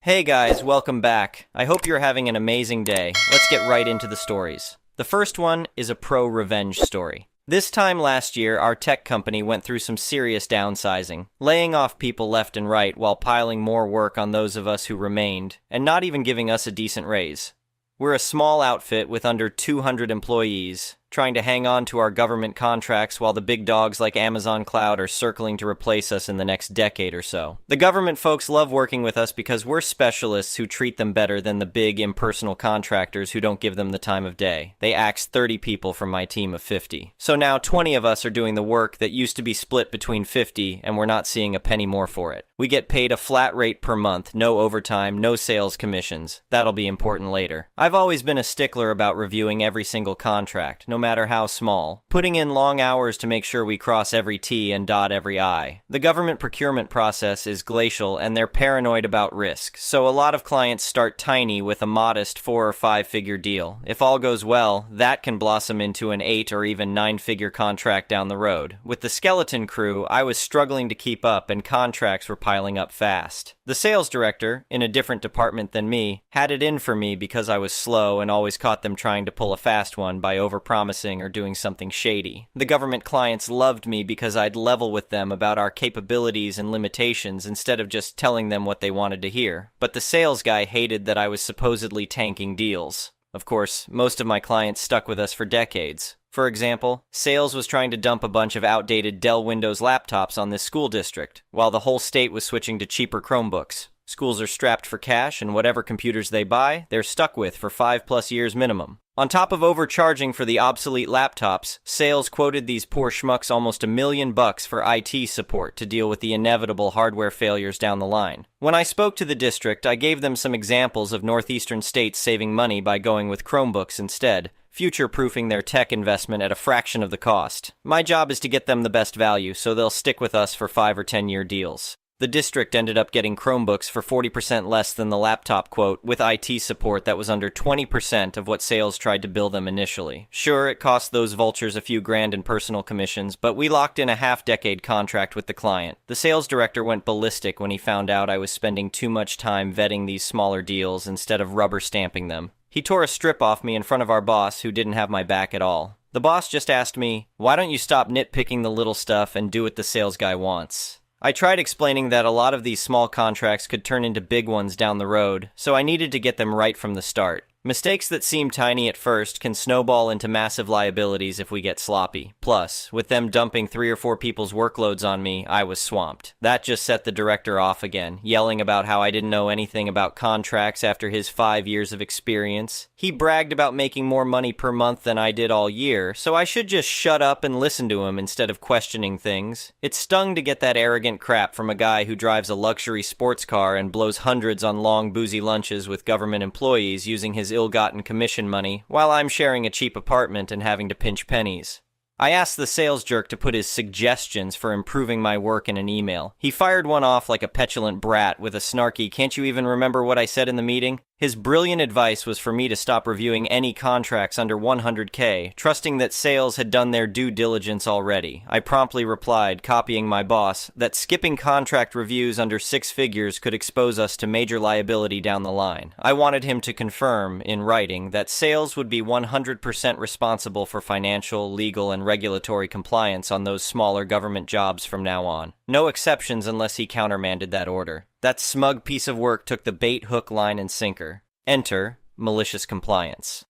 Hey guys, welcome back. I hope you're having an amazing day. Let's get right into the stories. The first one is a pro-revenge story. This time last year, our tech company went through some serious downsizing, laying off people left and right while piling more work on those of us who remained, and not even giving us a decent raise. We're a small outfit with under 200 employees, trying to hang on to our government contracts while the big dogs like Amazon Cloud are circling to replace us in the next decade or so. The government folks love working with us because we're specialists who treat them better than the big impersonal contractors who don't give them the time of day. They axed 30 people from my team of 50. So now 20 of us are doing the work that used to be split between 50, and we're not seeing a penny more for it. We get paid a flat rate per month, no overtime, no sales commissions. That'll be important later. I've always been a stickler about reviewing every single contract, no matter how small, putting in long hours to make sure we cross every T and dot every I. The government procurement process is glacial and they're paranoid about risk, so a lot of clients start tiny with a modest 4 or 5 figure deal. If all goes well, that can blossom into an 8 or even 9 figure contract down the road. With the skeleton crew, I was struggling to keep up and contracts were piling up fast. The sales director, in a different department than me, had it in for me because I was slow and always caught them trying to pull a fast one by overpromising or doing something shady. The government clients loved me because I'd level with them about our capabilities and limitations instead of just telling them what they wanted to hear. But the sales guy hated that I was supposedly tanking deals. Of course, most of my clients stuck with us for decades. For example, sales was trying to dump a bunch of outdated Dell Windows laptops on this school district, while the whole state was switching to cheaper Chromebooks. Schools are strapped for cash, and whatever computers they buy, they're stuck with for 5+ years minimum. On top of overcharging for the obsolete laptops, sales quoted these poor schmucks almost $1 million for IT support to deal with the inevitable hardware failures down the line. When I spoke to the district, I gave them some examples of northeastern states saving money by going with Chromebooks instead, future-proofing their tech investment at a fraction of the cost. My job is to get them the best value, so they'll stick with us for 5 or 10-year deals. The district ended up getting Chromebooks for 40% less than the laptop quote, with IT support that was under 20% of what sales tried to bill them initially. Sure, it cost those vultures a few grand in personal commissions, but we locked in a half-decade contract with the client. The sales director went ballistic when he found out I was spending too much time vetting these smaller deals instead of rubber stamping them. He tore a strip off me in front of our boss, who didn't have my back at all. The boss just asked me, "Why don't you stop nitpicking the little stuff and do what the sales guy wants?" I tried explaining that a lot of these small contracts could turn into big ones down the road, so I needed to get them right from the start. Mistakes that seem tiny at first can snowball into massive liabilities if we get sloppy. Plus, with them dumping 3 or 4 people's workloads on me, I was swamped. That just set the director off again, yelling about how I didn't know anything about contracts after his 5 years of experience. He bragged about making more money per month than I did all year, so I should just shut up and listen to him instead of questioning things. It stung to get that arrogant crap from a guy who drives a luxury sports car and blows hundreds on long boozy lunches with government employees using his ill-gotten commission money, while I'm sharing a cheap apartment and having to pinch pennies. I asked the sales jerk to put his suggestions for improving my work in an email. He fired one off like a petulant brat with a snarky, "Can't you even remember what I said in the meeting?" His brilliant advice was for me to stop reviewing any contracts under 100K, trusting that sales had done their due diligence already. I promptly replied, copying my boss, that skipping contract reviews under 6 figures could expose us to major liability down the line. I wanted him to confirm, in writing, that sales would be 100% responsible for financial, legal, and regulatory compliance on those smaller government jobs from now on. No exceptions unless he countermanded that order. That smug piece of work took the bait, hook, line, and sinker. Enter malicious compliance.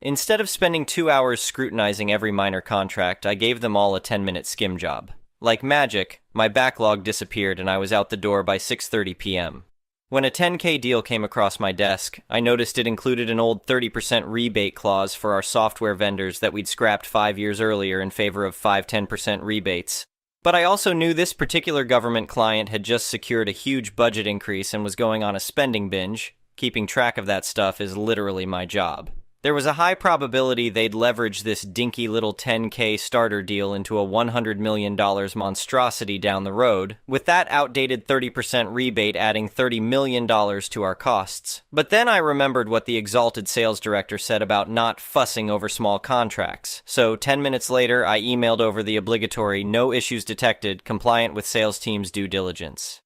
Instead of spending 2 hours scrutinizing every minor contract, I gave them all a 10-minute skim job. Like magic, my backlog disappeared and I was out the door by 6:30 p.m. When a 10K deal came across my desk, I noticed it included an old 30% rebate clause for our software vendors that we'd scrapped 5 years earlier in favor of 5-10% rebates. But I also knew this particular government client had just secured a huge budget increase and was going on a spending binge. Keeping track of that stuff is literally my job. There was a high probability they'd leverage this dinky little 10K starter deal into a $100 million monstrosity down the road, with that outdated 30% rebate adding $30 million to our costs. But then I remembered what the exalted sales director said about not fussing over small contracts. So 10 minutes later, I emailed over the obligatory "no issues detected," compliant with sales team's due diligence.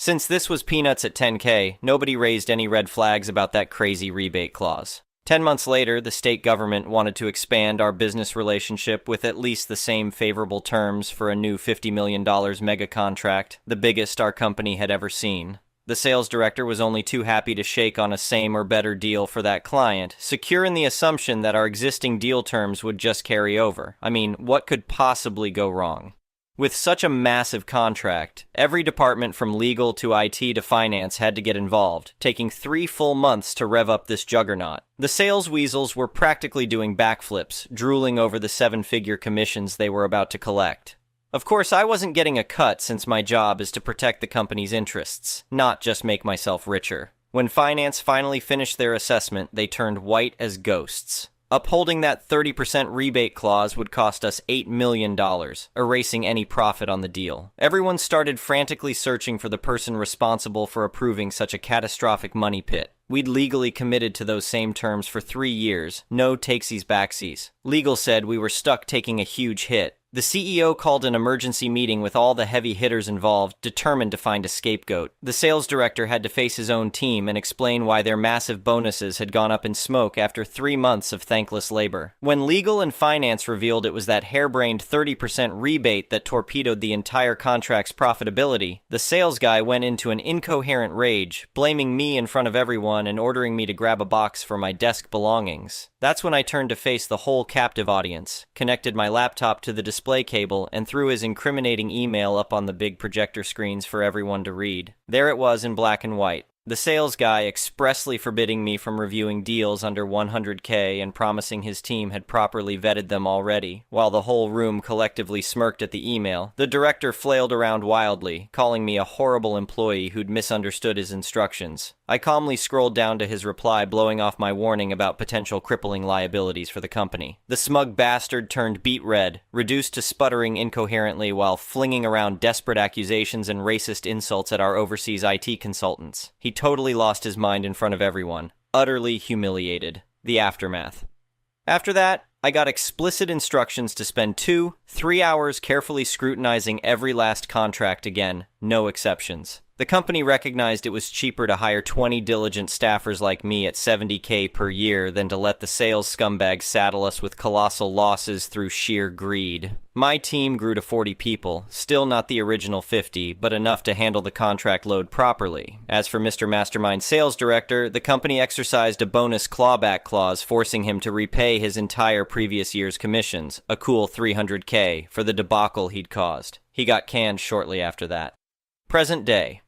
Since this was peanuts at 10K, nobody raised any red flags about that crazy rebate clause. 10 months later, the state government wanted to expand our business relationship with at least the same favorable terms for a new $50 million mega contract, the biggest our company had ever seen. The sales director was only too happy to shake on a same or better deal for that client, secure in the assumption that our existing deal terms would just carry over. I mean, what could possibly go wrong? With such a massive contract, every department from legal to IT to finance had to get involved, taking 3 full months to rev up this juggernaut. The sales weasels were practically doing backflips, drooling over the 7-figure commissions they were about to collect. Of course, I wasn't getting a cut since my job is to protect the company's interests, not just make myself richer. When finance finally finished their assessment, they turned white as ghosts. Upholding that 30% rebate clause would cost us $8 million, erasing any profit on the deal. Everyone started frantically searching for the person responsible for approving such a catastrophic money pit. We'd legally committed to those same terms for 3 years, no takesies backsies. Legal said we were stuck taking a huge hit. The CEO called an emergency meeting with all the heavy hitters involved, determined to find a scapegoat. The sales director had to face his own team and explain why their massive bonuses had gone up in smoke after 3 months of thankless labor. When legal and finance revealed it was that harebrained 30% rebate that torpedoed the entire contract's profitability, the sales guy went into an incoherent rage, blaming me in front of everyone and ordering me to grab a box for my desk belongings. That's when I turned to face the whole captive audience, connected my laptop to the display cable, and threw his incriminating email up on the big projector screens for everyone to read. There it was in black and white. The sales guy expressly forbidding me from reviewing deals under 100K and promising his team had properly vetted them already. While the whole room collectively smirked at the email, the director flailed around wildly, calling me a horrible employee who'd misunderstood his instructions. I calmly scrolled down to his reply, blowing off my warning about potential crippling liabilities for the company. The smug bastard turned beet red, reduced to sputtering incoherently while flinging around desperate accusations and racist insults at our overseas IT consultants. He totally lost his mind in front of everyone, utterly humiliated. The aftermath. After that, I got explicit instructions to spend 2-3 hours carefully scrutinizing every last contract again, no exceptions. The company recognized it was cheaper to hire 20 diligent staffers like me at $70K per year than to let the sales scumbags saddle us with colossal losses through sheer greed. My team grew to 40 people, still not the original 50, but enough to handle the contract load properly. As for Mr. Mastermind Sales Director, the company exercised a bonus clawback clause forcing him to repay his entire previous year's commissions, a cool $300K, for the debacle he'd caused. He got canned shortly after that. Present day.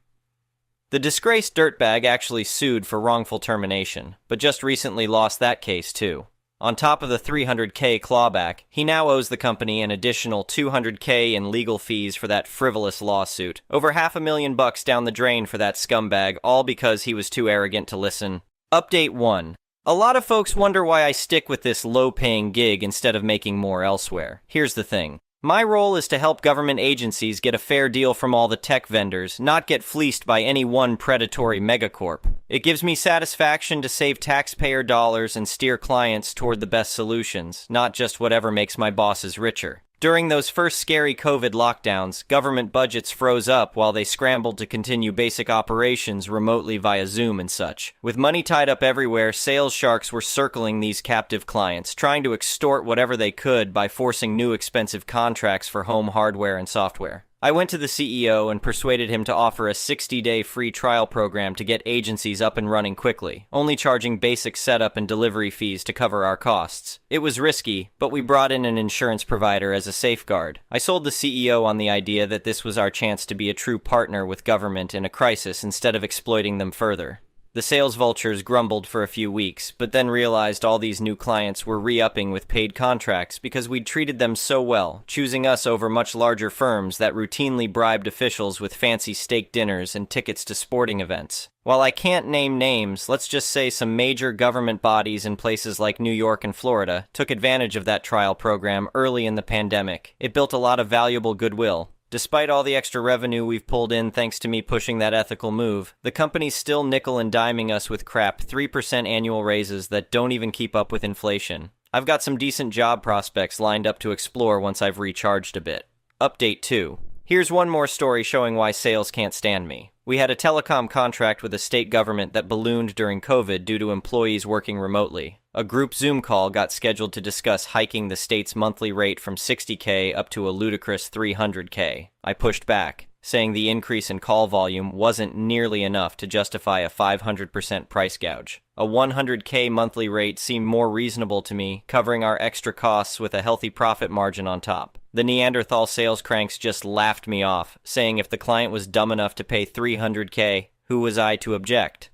The disgraced dirtbag actually sued for wrongful termination, but just recently lost that case too. On top of the $300K clawback, he now owes the company an additional $200K in legal fees for that frivolous lawsuit. Over $500,000 down the drain for that scumbag, all because he was too arrogant to listen. Update 1. A lot of folks wonder why I stick with this low-paying gig instead of making more elsewhere. Here's the thing. My role is to help government agencies get a fair deal from all the tech vendors, not get fleeced by any one predatory megacorp. It gives me satisfaction to save taxpayer dollars and steer clients toward the best solutions, not just whatever makes my bosses richer. During those first scary COVID lockdowns, government budgets froze up while they scrambled to continue basic operations remotely via Zoom and such. With money tied up everywhere, sales sharks were circling these captive clients, trying to extort whatever they could by forcing new expensive contracts for home hardware and software. I went to the CEO and persuaded him to offer a 60-day free trial program to get agencies up and running quickly, only charging basic setup and delivery fees to cover our costs. It was risky, but we brought in an insurance provider as a safeguard. I sold the CEO on the idea that this was our chance to be a true partner with government in a crisis instead of exploiting them further. The sales vultures grumbled for a few weeks, but then realized all these new clients were re-upping with paid contracts because we'd treated them so well, choosing us over much larger firms that routinely bribed officials with fancy steak dinners and tickets to sporting events. While I can't name names, let's just say some major government bodies in places like New York and Florida took advantage of that trial program early in the pandemic. It built a lot of valuable goodwill. Despite all the extra revenue we've pulled in thanks to me pushing that ethical move, the company's still nickel and diming us with crap 3% annual raises that don't even keep up with inflation. I've got some decent job prospects lined up to explore once I've recharged a bit. Update 2. Here's one more story showing why sales can't stand me. We had a telecom contract with a state government that ballooned during COVID due to employees working remotely. A group Zoom call got scheduled to discuss hiking the state's monthly rate from $60K up to a ludicrous $300K. I pushed back, saying the increase in call volume wasn't nearly enough to justify a 500% price gouge. A $100K monthly rate seemed more reasonable to me, covering our extra costs with a healthy profit margin on top. The Neanderthal sales cranks just laughed me off, saying if the client was dumb enough to pay $300K, who was I to object?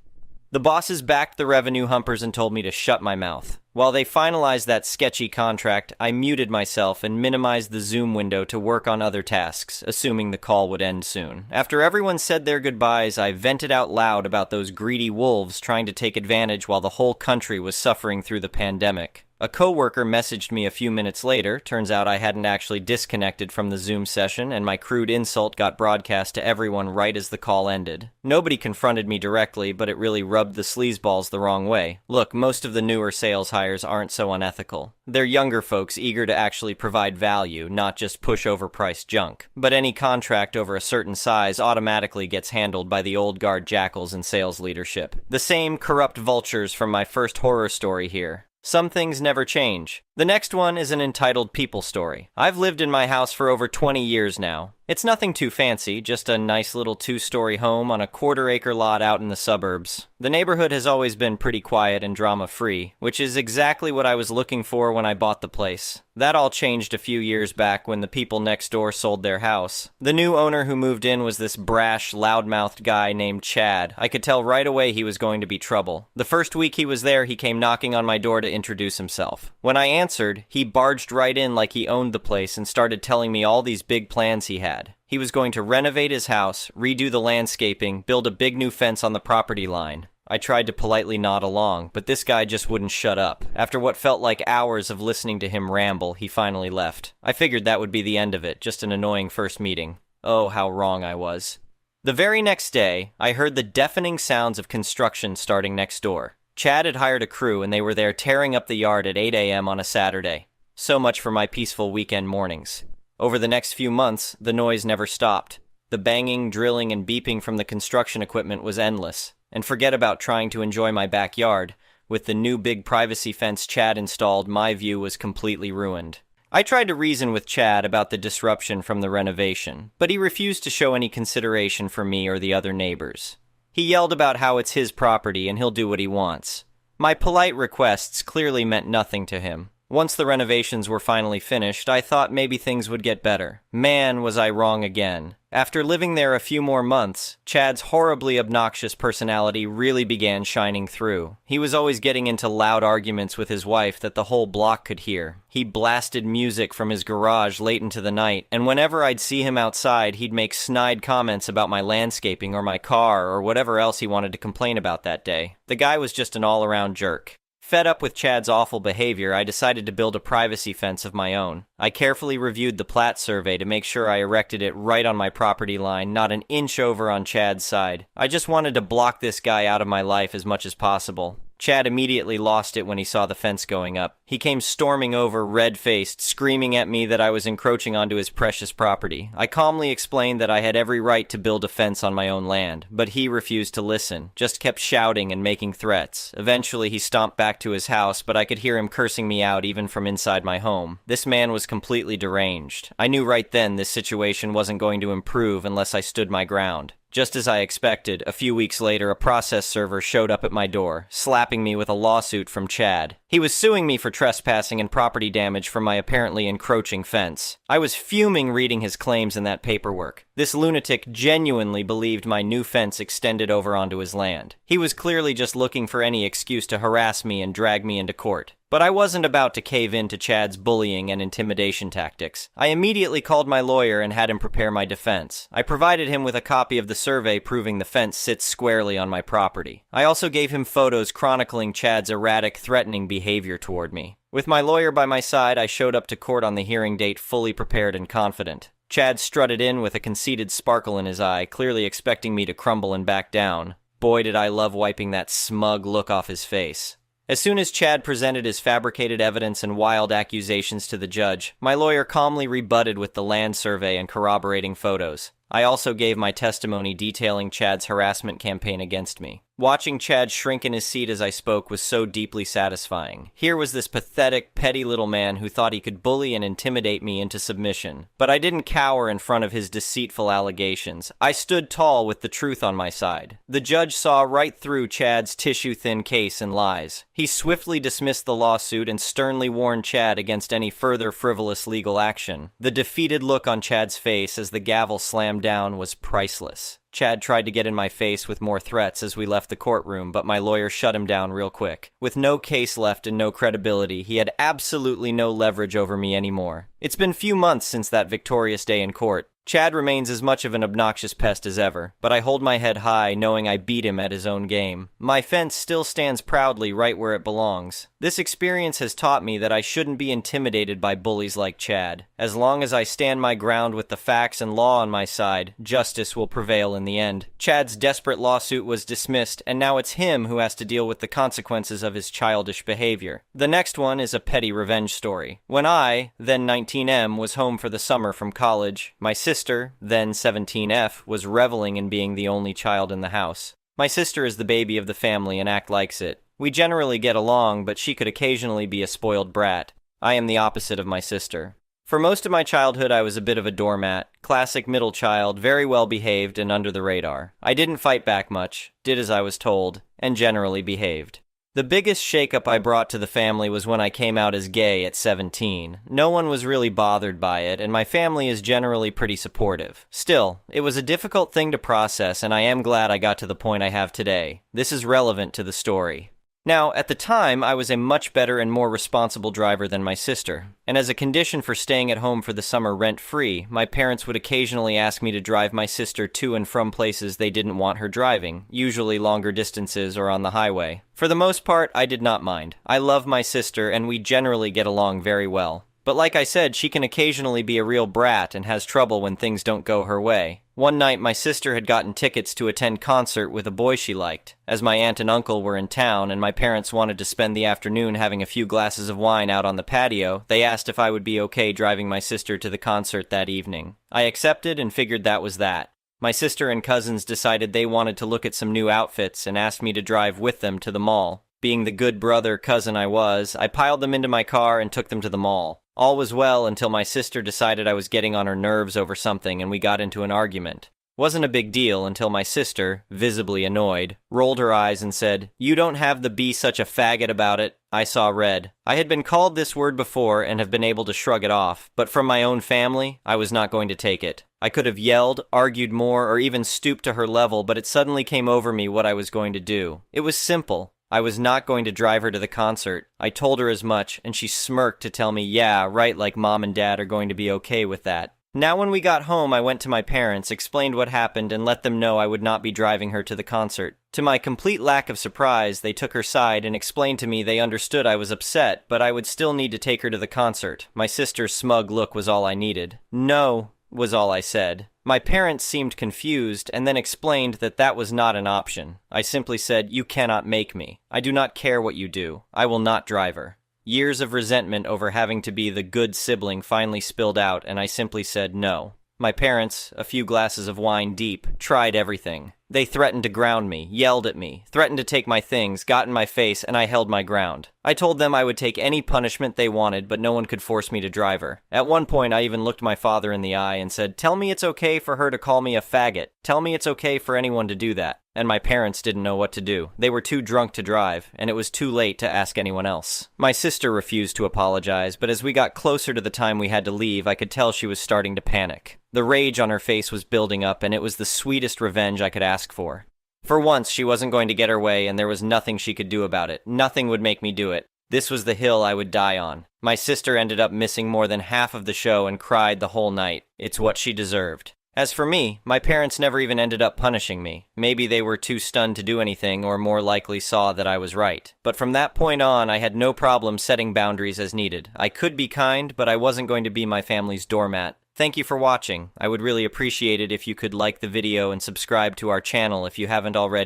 The bosses backed the revenue humpers and told me to shut my mouth. While they finalized that sketchy contract, I muted myself and minimized the Zoom window to work on other tasks, assuming the call would end soon. After everyone said their goodbyes, I vented out loud about those greedy wolves trying to take advantage while the whole country was suffering through the pandemic. A coworker messaged me a few minutes later. Turns out I hadn't actually disconnected from the Zoom session, and my crude insult got broadcast to everyone right as the call ended. Nobody confronted me directly, but it really rubbed the sleazeballs the wrong way. Look, most of the newer sales hires aren't so unethical. They're younger folks eager to actually provide value, not just push overpriced junk. But any contract over a certain size automatically gets handled by the old guard jackals in sales leadership. The same corrupt vultures from my first horror story here. Some things never change. The next one is an entitled people story. I've lived in my house for over 20 years now. It's nothing too fancy, just a nice little 2-story home on a quarter-acre lot out in the suburbs. The neighborhood has always been pretty quiet and drama-free, which is exactly what I was looking for when I bought the place. That all changed a few years back when the people next door sold their house. The new owner who moved in was this brash, loudmouthed guy named Chad. I could tell right away he was going to be trouble. The first week he was there, he came knocking on my door to introduce himself. When I answered, he barged right in like he owned the place and started telling me all these big plans he had. He was going to renovate his house, redo the landscaping, build a big new fence on the property line. I tried to politely nod along, but this guy just wouldn't shut up. After what felt like hours of listening to him ramble, he finally left. I figured that would be the end of it, just an annoying first meeting. Oh, how wrong I was. The very next day, I heard the deafening sounds of construction starting next door. Chad had hired a crew and they were there tearing up the yard at 8 a.m. on a Saturday. So much for my peaceful weekend mornings. Over the next few months, the noise never stopped. The banging, drilling, and beeping from the construction equipment was endless. And forget about trying to enjoy my backyard. With the new big privacy fence Chad installed, my view was completely ruined. I tried to reason with Chad about the disruption from the renovation, but he refused to show any consideration for me or the other neighbors. He yelled about how it's his property and he'll do what he wants. My polite requests clearly meant nothing to him. Once the renovations were finally finished, I thought maybe things would get better. Man, was I wrong again. After living there a few more months, Chad's horribly obnoxious personality really began shining through. He was always getting into loud arguments with his wife that the whole block could hear. He blasted music from his garage late into the night, and whenever I'd see him outside, he'd make snide comments about my landscaping or my car or whatever else he wanted to complain about that day. The guy was just an all-around jerk. Fed up with Chad's awful behavior, I decided to build a privacy fence of my own. I carefully reviewed the plat survey to make sure I erected it right on my property line, not an inch over on Chad's side. I just wanted to block this guy out of my life as much as possible. Chad immediately lost it when he saw the fence going up. He came storming over, red-faced, screaming at me that I was encroaching onto his precious property. I calmly explained that I had every right to build a fence on my own land, but he refused to listen, just kept shouting and making threats. Eventually, he stomped back to his house, but I could hear him cursing me out even from inside my home. This man was completely deranged. I knew right then this situation wasn't going to improve unless I stood my ground. Just as I expected, a few weeks later, a process server showed up at my door, slapping me with a lawsuit from Chad. He was suing me for trespassing and property damage from my apparently encroaching fence. I was fuming reading his claims in that paperwork. This lunatic genuinely believed my new fence extended over onto his land. He was clearly just looking for any excuse to harass me and drag me into court. But I wasn't about to cave in to Chad's bullying and intimidation tactics. I immediately called my lawyer and had him prepare my defense. I provided him with a copy of the survey proving the fence sits squarely on my property. I also gave him photos chronicling Chad's erratic, threatening behavior toward me. With my lawyer by my side, I showed up to court on the hearing date fully prepared and confident. Chad strutted in with a conceited sparkle in his eye, clearly expecting me to crumble and back down. Boy, did I love wiping that smug look off his face. As soon as Chad presented his fabricated evidence and wild accusations to the judge, my lawyer calmly rebutted with the land survey and corroborating photos. I also gave my testimony detailing Chad's harassment campaign against me. Watching Chad shrink in his seat as I spoke was so deeply satisfying. Here was this pathetic, petty little man who thought he could bully and intimidate me into submission. But I didn't cower in front of his deceitful allegations. I stood tall with the truth on my side. The judge saw right through Chad's tissue-thin case and lies. He swiftly dismissed the lawsuit and sternly warned Chad against any further frivolous legal action. The defeated look on Chad's face as the gavel slammed down was priceless. Chad tried to get in my face with more threats as we left the courtroom, but my lawyer shut him down real quick. With no case left and no credibility, he had absolutely no leverage over me anymore. It's been few months since that victorious day in court. Chad remains as much of an obnoxious pest as ever, but I hold my head high knowing I beat him at his own game. My fence still stands proudly right where it belongs. This experience has taught me that I shouldn't be intimidated by bullies like Chad. As long as I stand my ground with the facts and law on my side, justice will prevail in the end. Chad's desperate lawsuit was dismissed, and now it's him who has to deal with the consequences of his childish behavior. The next one is a petty revenge story. When I, then 19M, was home for the summer from college, my sister, then 17F, was reveling in being the only child in the house. My sister is the baby of the family and act likes it. We generally get along, but she could occasionally be a spoiled brat. I am the opposite of my sister. For most of my childhood, I was a bit of a doormat, classic middle child, very well behaved and under the radar. I didn't fight back much, did as I was told, and generally behaved. The biggest shakeup I brought to the family was when I came out as gay at 17. No one was really bothered by it, and my family is generally pretty supportive. Still, it was a difficult thing to process, and I am glad I got to the point I have today. This is relevant to the story. Now, at the time, I was a much better and more responsible driver than my sister, and as a condition for staying at home for the summer rent-free, my parents would occasionally ask me to drive my sister to and from places they didn't want her driving, usually longer distances or on the highway. For the most part, I did not mind. I love my sister, and we generally get along very well. But like I said, she can occasionally be a real brat and has trouble when things don't go her way. One night, my sister had gotten tickets to attend concert with a boy she liked. As my aunt and uncle were in town and my parents wanted to spend the afternoon having a few glasses of wine out on the patio, they asked if I would be okay driving my sister to the concert that evening. I accepted and figured that was that. My sister and cousins decided they wanted to look at some new outfits and asked me to drive with them to the mall. Being the good brother cousin I was, I piled them into my car and took them to the mall. All was well until my sister decided I was getting on her nerves over something and we got into an argument. Wasn't a big deal until my sister, visibly annoyed, rolled her eyes and said, "You don't have to be such a faggot about it." I saw red. I had been called this word before and have been able to shrug it off, but from my own family, I was not going to take it. I could have yelled, argued more, or even stooped to her level, but it suddenly came over me what I was going to do. It was simple. I was not going to drive her to the concert. I told her as much, and she smirked to tell me, yeah, right, like mom and dad are going to be okay with that. Now when we got home, I went to my parents, explained what happened, and let them know I would not be driving her to the concert. To my complete lack of surprise, they took her side and explained to me they understood I was upset, but I would still need to take her to the concert. My sister's smug look was all I needed. No, was all I said. My parents seemed confused and then explained that that was not an option. I simply said, "You cannot make me. I do not care what you do. I will not drive her." Years of resentment over having to be the good sibling finally spilled out, and I simply said no. My parents, a few glasses of wine deep, tried everything. They threatened to ground me, yelled at me, threatened to take my things, got in my face, and I held my ground. I told them I would take any punishment they wanted, but no one could force me to drive her. At one point, I even looked my father in the eye and said, "Tell me it's okay for her to call me a faggot. Tell me it's okay for anyone to do that." And my parents didn't know what to do. They were too drunk to drive, and it was too late to ask anyone else. My sister refused to apologize, but as we got closer to the time we had to leave, I could tell she was starting to panic. The rage on her face was building up, and it was the sweetest revenge I could ask for. For once, she wasn't going to get her way, and there was nothing she could do about it. Nothing would make me do it. This was the hill I would die on. My sister ended up missing more than half of the show and cried the whole night. It's what she deserved. As for me, my parents never even ended up punishing me. Maybe they were too stunned to do anything or more likely saw that I was right. But from that point on, I had no problem setting boundaries as needed. I could be kind, but I wasn't going to be my family's doormat. Thank you for watching. I would really appreciate it if you could like the video and subscribe to our channel if you haven't already.